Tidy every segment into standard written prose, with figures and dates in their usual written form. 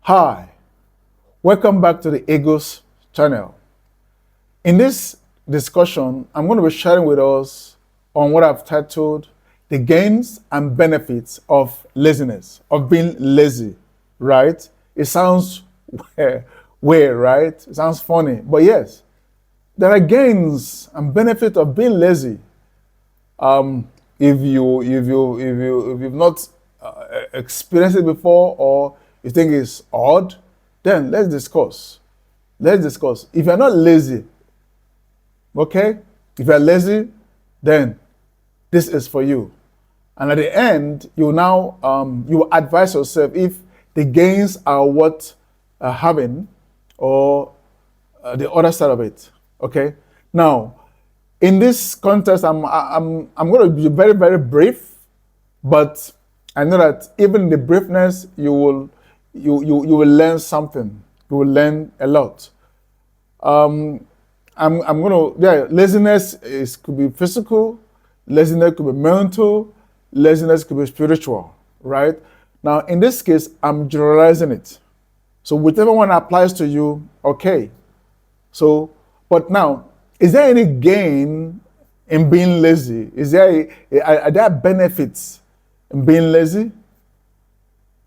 Hi, welcome back to the Eagles channel. In this discussion, I'm going to be sharing with us on what I've titled the gains and benefits of laziness, of being lazy, right? It sounds weird, right? It sounds funny, but yes, there are gains and benefits of being lazy. If you've not experienced it before, or you think it's odd, then let's discuss. Let's discuss. If you're not lazy, okay? If you're lazy, then this is for you. And at the end, you advise yourself if the gains are worth having, or the other side of it. Okay. Now, in this context, I'm going to be very, very brief, but I know that even in the briefness, you will learn something. You will learn a lot. Laziness could be physical, laziness could be mental, laziness could be spiritual, right? Now, in this case, I'm generalizing it. So whichever one applies to you, okay. So, but now, is there any gain in being lazy? Are there benefits in being lazy?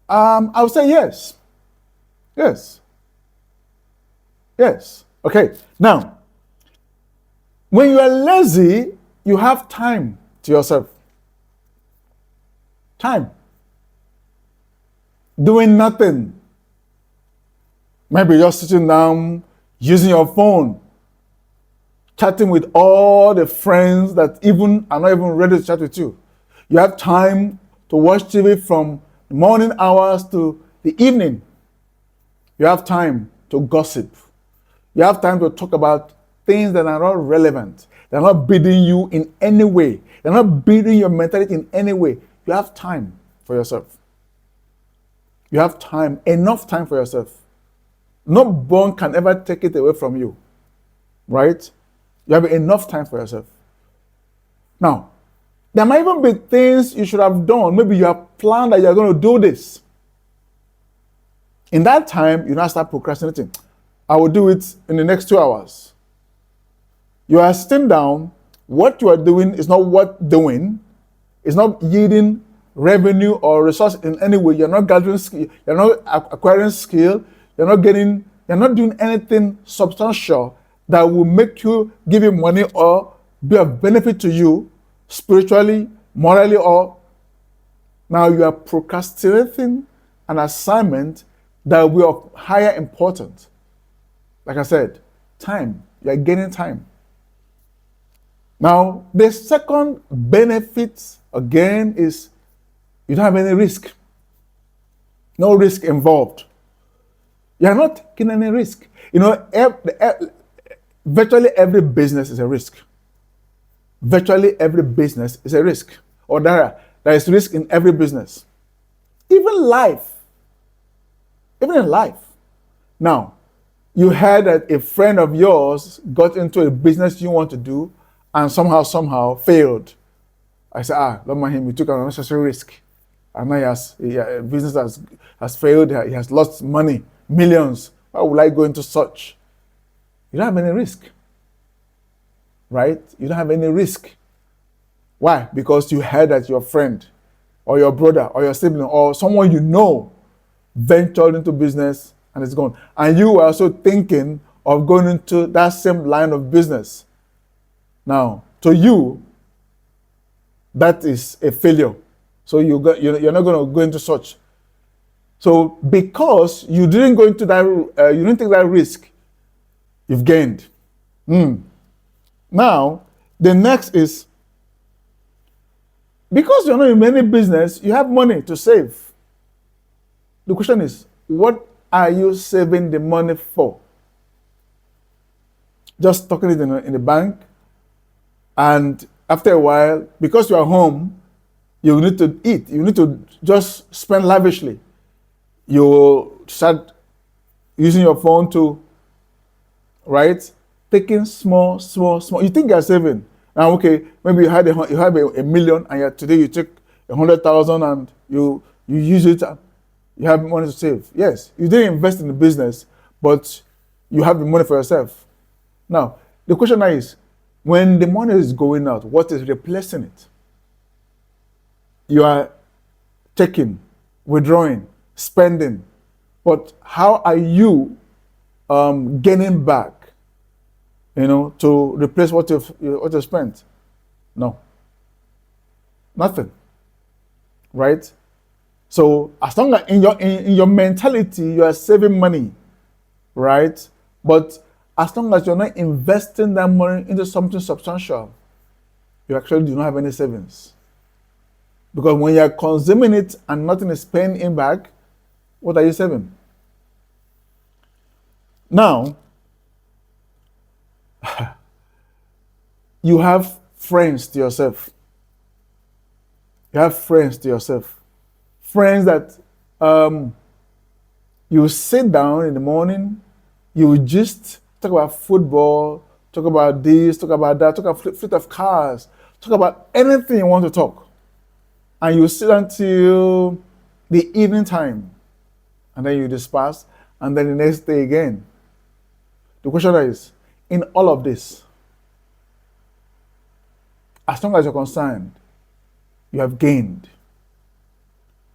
I would say yes. Yes. Yes. Okay. Now, when you are lazy, you have time to yourself. Time. Doing nothing. Maybe just sitting down, using your phone, chatting with all the friends that are not even ready to chat with you. You have time to watch TV from the morning hours to the evening. You have time to gossip. You have time to talk about things that are not relevant. They're not building you in any way. They're not building your mentality in any way. You have time for yourself. You have time, enough time for yourself. No one can ever take it away from you, right? You have enough time for yourself. Now, there might even be things you should have done. Maybe you have planned that you're going to do this. In that time, you now start procrastinating. I will do it in the next 2 hours. You are sitting down. What you are doing is not worth doing. It's not yielding revenue or resource in any way. You're not gathering skill. You're not acquiring skill. You're not doing anything substantial that will give you money or be of benefit to you spiritually, morally, or now you are procrastinating an assignment that will be of higher importance. Like I said, time. You are gaining time. Now, the second benefit, again, is you don't have any risk. No risk involved. You are not taking any risk. Virtually every business is a risk. Virtually every business is a risk. Or there is risk in every business. Even life. Even in life. Now, you heard that a friend of yours got into a business you want to do and somehow failed. I said, don't mind him, he took an unnecessary risk. And now business has failed, he has lost money, millions. Why would I go into such? You don't have any risk, right? You don't have any risk. Why? Because you heard that your friend or your brother or your sibling or someone you know ventured into business and it's gone. And you were also thinking of going into that same line of business. Now, to you, that is a failure. So you're not going to go into such. So because you didn't go into that, you didn't take that risk, you've gained. Now, the next is, because you're not in any business, you have money to save. The question is, what are you saving the money for? Just talking it in the bank, and after a while, because you are home, you need to eat. You need to just spend lavishly. You start using your phone to, right? Taking small. You think you're saving. Now, okay, maybe you have a million, and today you take 100,000 and you use it. You have money to save. Yes, you didn't invest in the business, but you have the money for yourself. Now, the question now is, when the money is going out, what is replacing it? You are taking, withdrawing, spending, but how are you gaining back, to replace what you've spent? No, nothing, right? So as long as in your mentality you are saving money, right? But as long as you're not investing that money into something substantial, you actually do not have any savings. Because when you're consuming it and nothing is paying in back, what are you saving? Now, you have friends to yourself. You have friends to yourself. Friends that you sit down in the morning, you just talk about football, talk about this, talk about that, talk about fleet of cars, talk about anything you want to talk. And you sit until the evening time, and then you disperse, and then the next day again. The question is, in all of this, as long as you're concerned, you have gained.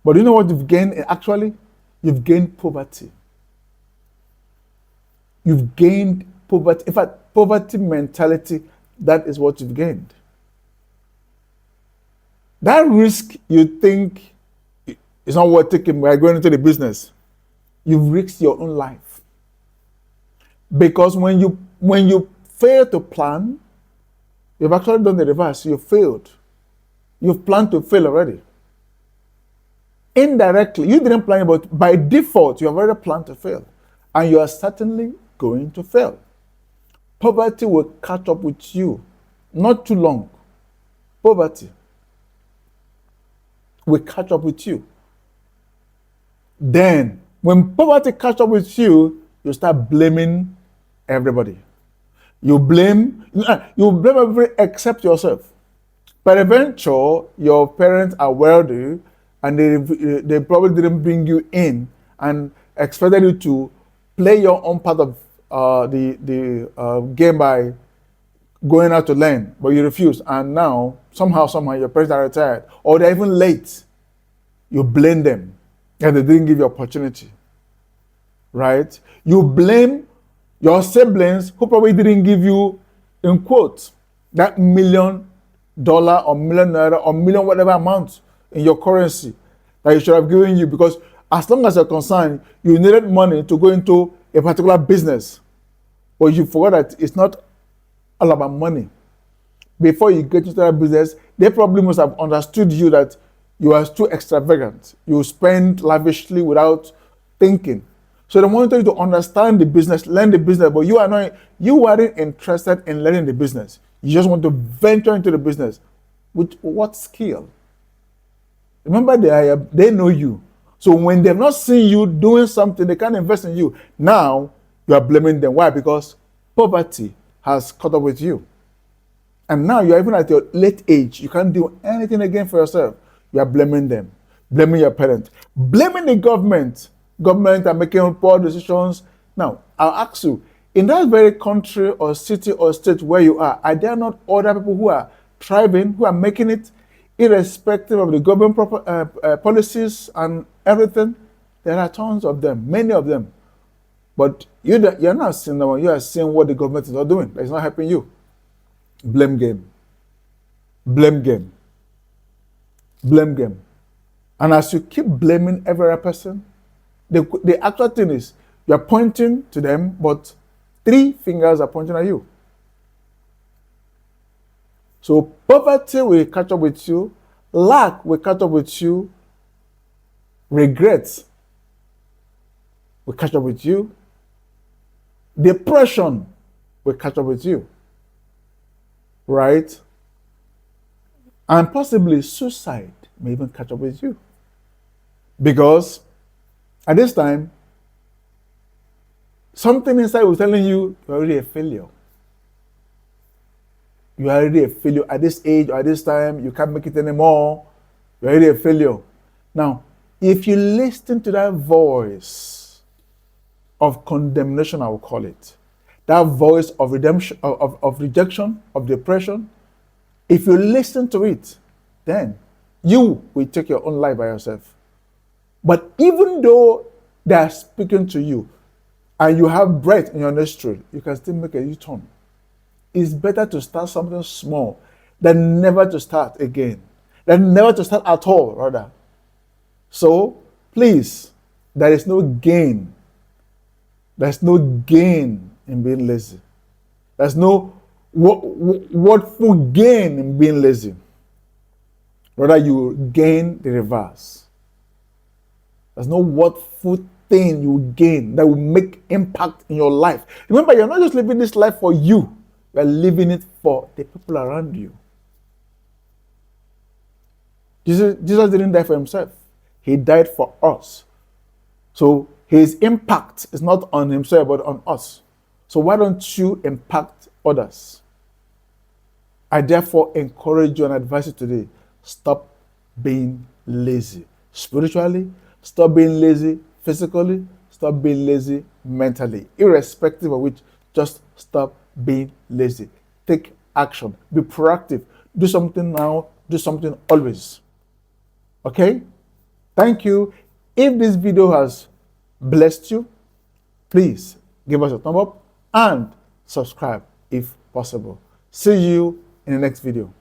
But you know what you've gained actually? You've gained poverty. You've gained poverty. In fact, poverty mentality, that is what you've gained. That risk you think is not worth taking by going into the business, you've risked your own life. Because when you fail to plan, you've actually done the reverse. You failed. You've planned to fail already. Indirectly, you didn't plan it, but by default, you have already planned to fail. And you are certainly going to fail. Poverty will catch up with you. Not too long. Poverty will catch up with you. Then, when poverty catch up with you, you start blaming everybody. You blame everybody except yourself. Peradventure, your parents are wealthy and they probably didn't bring you in and expected you to play your own part of the game by going out to learn, but you refuse. And now, somehow, your parents are retired, or they're even late. You blame them and they didn't give you opportunity, right? You blame your siblings who probably didn't give you, in quotes, that $1 million or million naira or million whatever amount in your currency that you should have given you, because as long as you're concerned, you needed money to go into a particular business, but you forgot that it's not all about money. Before you get into that business, they probably must have understood you that you are too extravagant. You spend lavishly without thinking. So they wanted you to understand the business, learn the business, but you weren't interested in learning the business. You just want to venture into the business. With what skill? Remember, they know you. So when they've not seen you doing something, they can't invest in you. Now, you are blaming them. Why? Because poverty has caught up with you. And now you're even at your late age. You can't do anything again for yourself. You are blaming them, blaming your parents, blaming the government. Government are making poor decisions. Now, I'll ask you, in that very country or city or state where you are there not other people who are thriving, who are making it, irrespective of the government policies and everything? There are tons of them, many of them. But you're not seeing them. You are seeing what the government is not doing. That is not helping you. Blame game. Blame game. Blame game. And as you keep blaming every other person, the actual thing is you're pointing to them, but 3 fingers are pointing at you. So poverty will catch up with you, lack will catch up with you, regret will catch up with you, depression will catch up with you, right? And possibly suicide may even catch up with you. Because at this time, something inside was telling you you're already a failure. You are already a failure at this age or at this time. You can't make it anymore. You're already a failure. Now, If you listen to that voice of condemnation, I will call it, that voice of redemption, of rejection, of depression, if you listen to it, then you will take your own life by yourself. But even though they are speaking to you and you have breath in your nostril, you can still make a U-turn. It's better to start something small than never to start again, than never to start at all, rather. So, please, there is no gain. There's no gain in being lazy. There's no wordful gain in being lazy. Rather, you gain the reverse. There's no wordful thing you gain that will make impact in your life. Remember, you're not just living this life for you. You're living it for the people around you. Jesus didn't die for himself. He died for us. So his impact is not on himself, but on us. So why don't you impact others? I therefore encourage you and advise you today, stop being lazy. Spiritually, stop being lazy physically, stop being lazy mentally. Irrespective of which, just stop being lazy. Take action. Be proactive. Do something now. Do something always. Okay? Thank you. If this video has blessed you, please give us a thumb up and subscribe if possible. See you in the next video.